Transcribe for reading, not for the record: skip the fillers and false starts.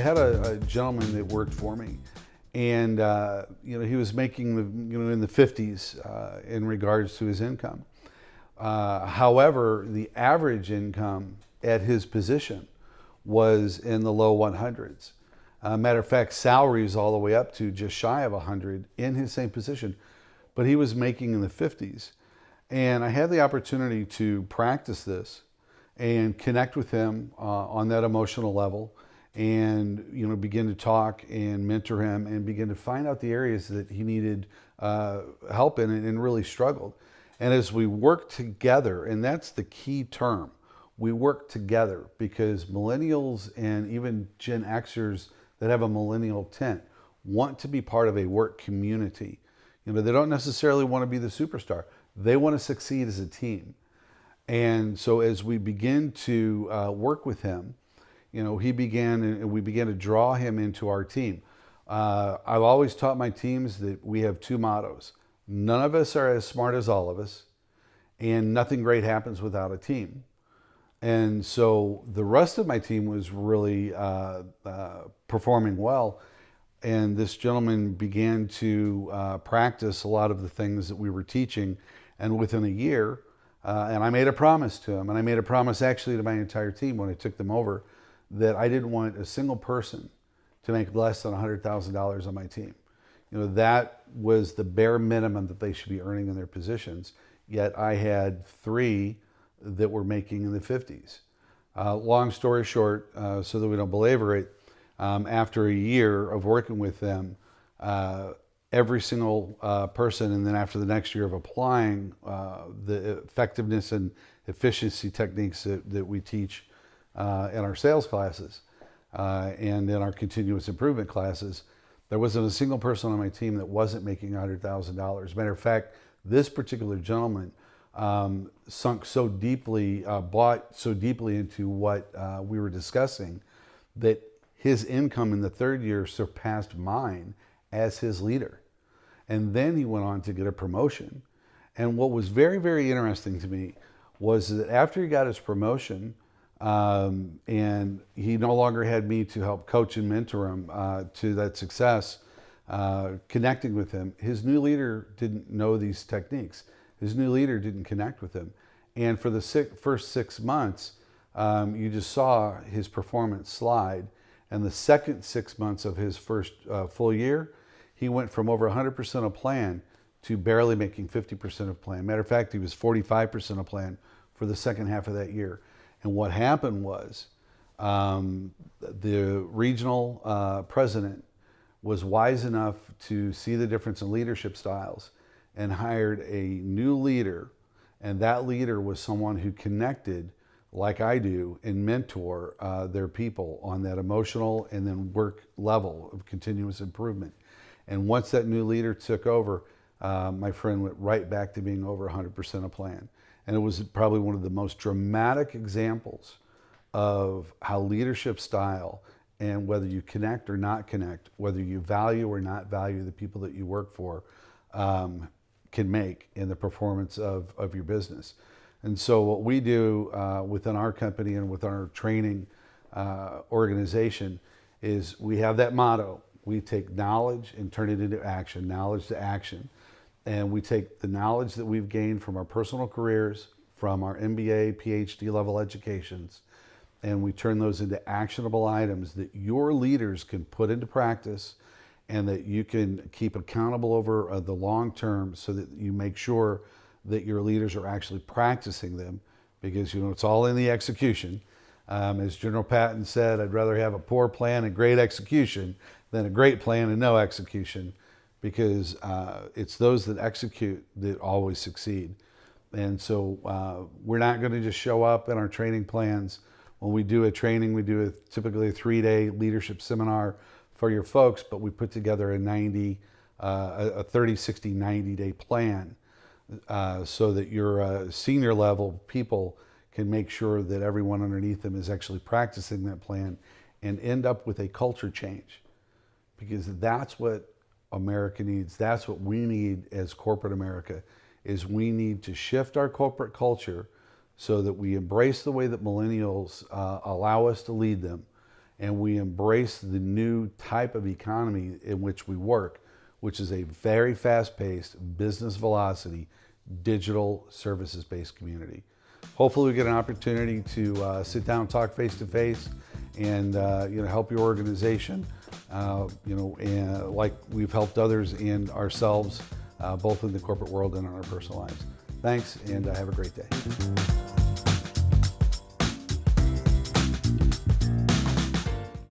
had a gentleman that worked for me, and he was making in the 50s in regards to his income. However, the average income at his position was in the low 100s. Matter of fact, salaries all the way up to just shy of 100 in his same position, but he was making in the 50s. And I had the opportunity to practice this and connect with him on that emotional level, and begin to talk and mentor him and begin to find out the areas that he needed help in and really struggled. And as we work together, and that's the key term, we work together, because millennials and even Gen Xers that have a millennial tint want to be part of a work community. They don't necessarily want to be the superstar. They want to succeed as a team. And so as we begin to work with him, we began to draw him into our team. I've always taught my teams that we have two mottos. None of us are as smart as all of us, and nothing great happens without a team. And so the rest of my team was really performing well. And this gentleman began to practice a lot of the things that we were teaching. And within a year, and I made a promise to him, and I made a promise actually to my entire team when I took them over, that I didn't want a single person to make less than $100,000 on my team. That was the bare minimum that they should be earning in their positions. Yet I had 3 that were making in the 50s. Long story short, so that we don't belabor it, after a year of working with them, every single person, and then after the next year of applying the effectiveness and efficiency techniques that we teach in our sales classes and in our continuous improvement classes, there wasn't a single person on my team that wasn't making $100,000. Matter of fact, this particular gentleman sunk so deeply, bought so deeply into what we were discussing, that his income in the 3rd year surpassed mine as his leader. And then he went on to get a promotion. And what was very, very interesting to me was that after he got his promotion, and he no longer had me to help coach and mentor him to that success, connecting with him, his new leader didn't know these techniques. His new leader didn't connect with him. And for the first 6 months, you just saw his performance slide. And the second 6 months of his first full year, he went from over 100% of plan to barely making 50% of plan. Matter of fact, he was 45% of plan for the second half of that year. And what happened was the regional president was wise enough to see the difference in leadership styles and hired a new leader. And that leader was someone who connected, like I do, and mentor their people on that emotional and then work level of continuous improvement. And once that new leader took over, my friend went right back to being over 100% of plan. And it was probably one of the most dramatic examples of how leadership style, and whether you connect or not connect, whether you value or not value the people that you work for, can make in the performance of your business. And so what we do within our company and with our training organization is we have that motto. We take knowledge and turn it into action, knowledge to action. And we take the knowledge that we've gained from our personal careers, from our MBA, PhD level educations, and we turn those into actionable items that your leaders can put into practice and that you can keep accountable over the long term, so that you make sure that your leaders are actually practicing them, because it's all in the execution. As General Patton said, I'd rather have a poor plan and great execution than a great plan and no execution, because it's those that execute that always succeed. And so we're not going to just show up in our training plans. When we do a training, we do typically a 3-day leadership seminar for your folks, but we put together a 30, 60, 90-day plan so that your senior level people can make sure that everyone underneath them is actually practicing that plan and end up with a culture change. Because that's what America needs. That's what we need as corporate America, is we need to shift our corporate culture so that we embrace the way that millennials allow us to lead them, and we embrace the new type of economy in which we work, which is a very fast-paced, business velocity, digital services-based community. Hopefully we get an opportunity to sit down and talk face-to-face and help your organization, and like we've helped others and ourselves, both in the corporate world and in our personal lives. Thanks, and have a great day.